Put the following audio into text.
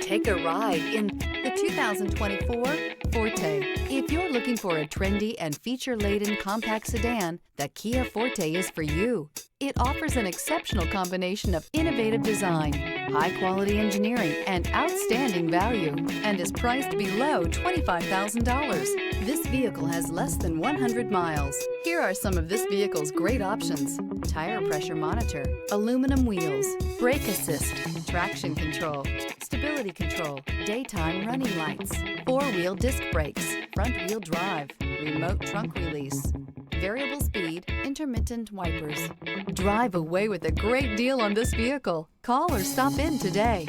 Take a ride in the 2024 Forte. If you're looking for a trendy and feature-laden compact sedan, the Kia Forte is for you. It offers an exceptional combination of innovative design, high-quality engineering, and outstanding value, and is priced below $25,000. This vehicle has less than 100 miles. Here are some of this vehicle's great options: tire pressure monitor, aluminum wheels, brake assist, traction control, stability control, daytime running lights, four-wheel disc brakes, front-wheel drive, remote trunk release, variable speed, intermittent wipers. Drive away with a great deal on this vehicle. Call or stop in today.